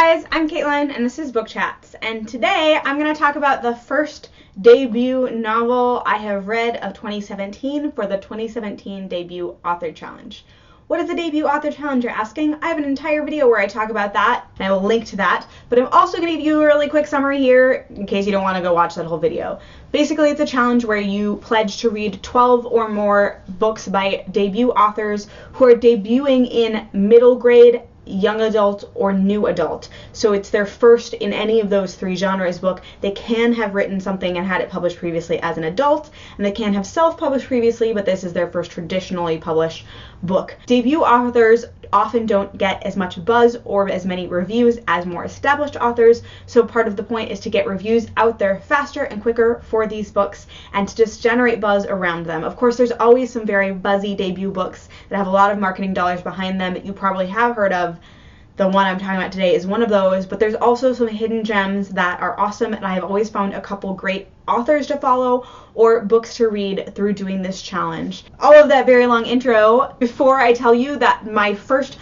guys, I'm Caitlin and this is Book Chats, and today I'm going to talk about the first debut novel I have read of 2017 for the 2017 Debut Author Challenge. What is a Debut Author Challenge, you're asking? I have an entire video where I talk about that, and I will link to that, but I'm also going to give you a really quick summary here in case you don't want to go watch that whole video. Basically, it's a challenge where you pledge to read 12 or more books by debut authors who are debuting in middle grade, young adult, or new adult. So it's their first in any of those three genres book. They can have written something and had it published previously as an adult, and they can have self-published previously, but this is their first traditionally published book. Debut authors often don't get as much buzz or as many reviews as more established authors, so part of the point is to get reviews out there faster and quicker for these books and to just generate buzz around them. Of course, there's always some very buzzy debut books that have a lot of marketing dollars behind them that you probably have heard of. The one I'm talking about today is one of those, but there's also some hidden gems that are awesome, and I have always found a couple great authors to follow or books to read through doing this challenge. All of that very long intro before I tell you that my first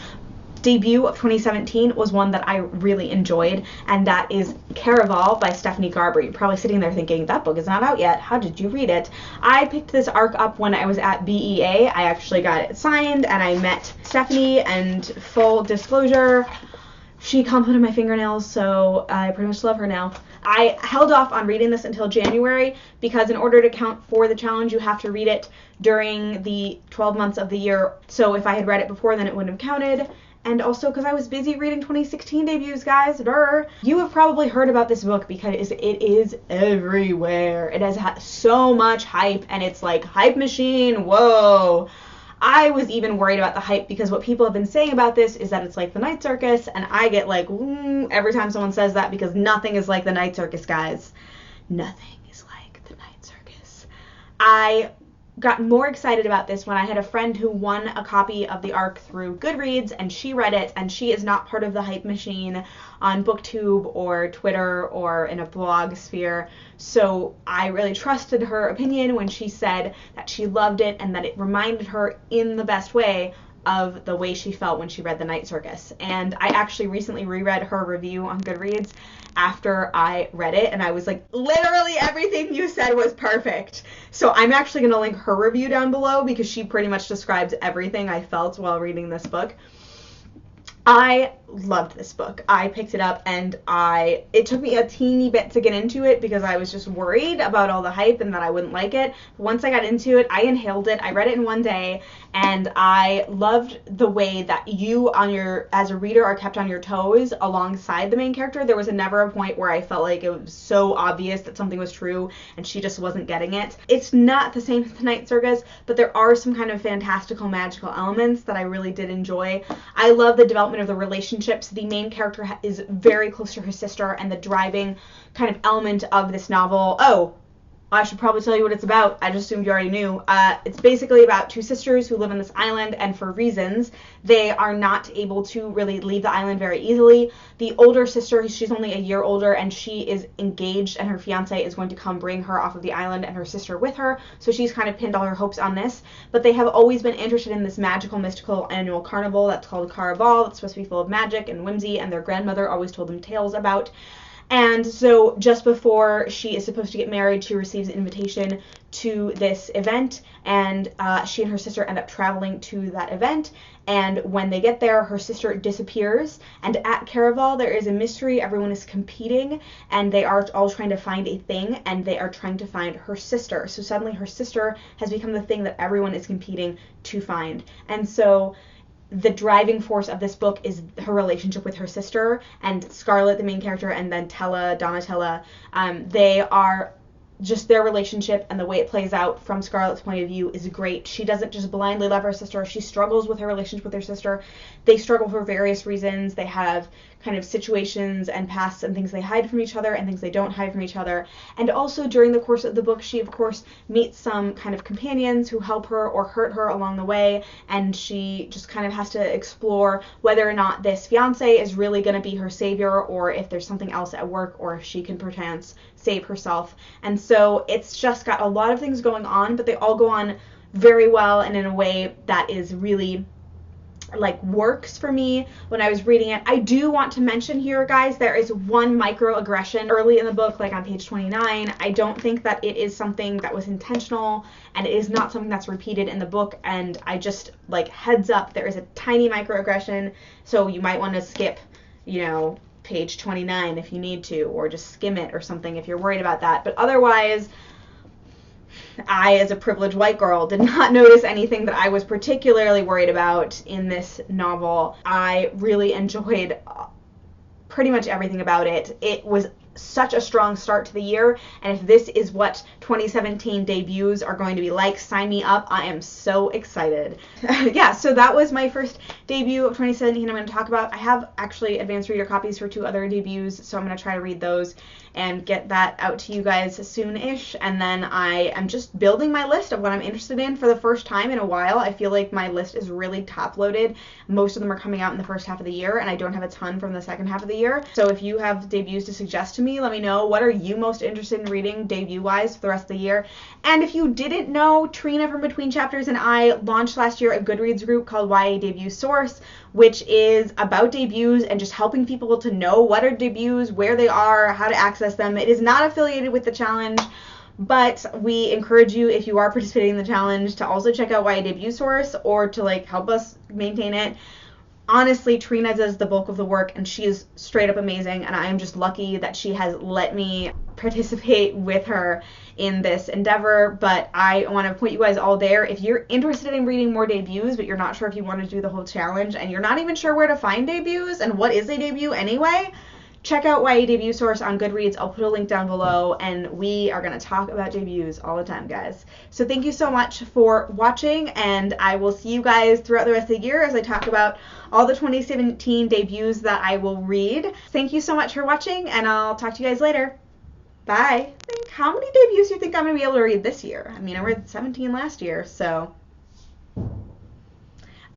debut of 2017 was one that I really enjoyed, and that is Caraval by Stephanie Garber. You're probably sitting there thinking, that book is not out yet. How did you read it? I picked this arc up when I was at BEA. I actually got it signed, and I met Stephanie, and full disclosure, she complimented my fingernails, so I pretty much love her now. I held off on reading this until January because in order to count for the challenge, you have to read it during the 12 months of the year. So if I had read it before, then it wouldn't have counted. And also because I was busy reading 2016 debuts, guys. Durr. You have probably heard about this book because it is everywhere. It has so much hype, and it's like hype machine. Whoa. I was even worried about the hype because what people have been saying about this is that it's like the Night Circus, and I get like every time someone says that because nothing is like the Night Circus, guys. Nothing is like the Night Circus. I got more excited about this when I had a friend who won a copy of the arc through Goodreads, and she read it, and she is not part of the hype machine on BookTube or Twitter or in a blog sphere, so I really trusted her opinion when she said that she loved it and that it reminded her in the best way of the way she felt when she read The Night Circus. And I actually recently reread her review on Goodreads after I read it, and I was like, literally everything you said was perfect. So I'm actually going to link her review down below because she pretty much describes everything I felt while reading this book. I loved this book. I picked it up, and it took me a teeny bit to get into it because I was just worried about all the hype and that I wouldn't like it. But once I got into it, I inhaled it. I read it in one day, and I loved the way that you, as a reader, are kept on your toes alongside the main character. There was never a point where I felt like it was so obvious that something was true and she just wasn't getting it. It's not the same as The Night Circus, but there are some kind of fantastical, magical elements that I really did enjoy. I love the development of the relationships. The main character is very close to her sister, and the driving kind of element of this novel. Oh, I should probably tell you what it's about. I just assumed you already knew. It's basically about two sisters who live on this island, and for reasons, they are not able to really leave the island very easily. The older sister, she's only a year older, and she is engaged, and her fiance is going to come bring her off of the island and her sister with her, so she's kind of pinned all her hopes on this. But they have always been interested in this magical, mystical annual carnival that's called Caraval. That's supposed to be full of magic and whimsy, and their grandmother always told them tales about. And so just before she is supposed to get married, she receives an invitation to this event, and she and her sister end up traveling to that event. And when they get there, her sister disappears, and at Caraval there is a mystery. Everyone is competing, and they are all trying to find a thing, and they are trying to find her sister. So suddenly her sister has become the thing that everyone is competing to find. And so the driving force of this book is her relationship with her sister, and Scarlett, the main character, and then Donatella. They are just their relationship, and the way it plays out from Scarlett's point of view is great. She doesn't just blindly love her sister. She struggles with her relationship with her sister. They struggle for various reasons. They have kind of situations and pasts and things they hide from each other and things they don't hide from each other. And also during the course of the book, she of course meets some kind of companions who help her or hurt her along the way, and she just kind of has to explore whether or not this fiance is really going to be her savior, or if there's something else at work, or if she can perchance save herself. And so it's just got a lot of things going on, but they all go on very well and in a way that is really like works for me when I was reading it. I do want to mention here, guys, there is one microaggression early in the book, like on page 29. I don't think that it is something that was intentional, and it is not something that's repeated in the book, and I just, like, heads up, there is a tiny microaggression, so you might want to skip, you know, page 29 if you need to, or just skim it or something if you're worried about that. But otherwise, I, as a privileged white girl, did not notice anything that I was particularly worried about in this novel. I really enjoyed pretty much everything about it. It was such a strong start to the year, and if this is what 2017 debuts are going to be like, sign me up. I am so excited. Yeah, so that was my first debut of 2017 I'm going to talk about. I have actually advanced reader copies for 2 other debuts, so I'm going to try to read those and get that out to you guys soon-ish. And then I am just building my list of what I'm interested in for the first time in a while. I feel like my list is really top-loaded. Most of them are coming out in the first half of the year, and I don't have a ton from the second half of the year. So if you have debuts to suggest to me, let me know. What are you most interested in reading debut-wise for the rest of the year? And if you didn't know, Trina from Between Chapters and I launched last year a Goodreads group called YA Debut Source, which is about debuts and just helping people to know what are debuts, where they are, how to access them. It is not affiliated with the challenge, but we encourage you, if you are participating in the challenge, to also check out YA Debut Source, or to, like, help us maintain it. Honestly, Trina does the bulk of the work, and she is straight up amazing, and I am just lucky that she has let me participate with her in this endeavor. But I want to point you guys all there. If you're interested in reading more debuts, but you're not sure if you want to do the whole challenge, and you're not even sure where to find debuts, and what is a debut anyway, check out YA Debut Source on Goodreads. I'll put a link down below, and we are going to talk about debuts all the time, guys. So thank you so much for watching, and I will see you guys throughout the rest of the year as I talk about all the 2017 debuts that I will read. Thank you so much for watching, and I'll talk to you guys later. Bye. How many debuts do you think I'm going to be able to read this year? I mean, I read 17 last year, so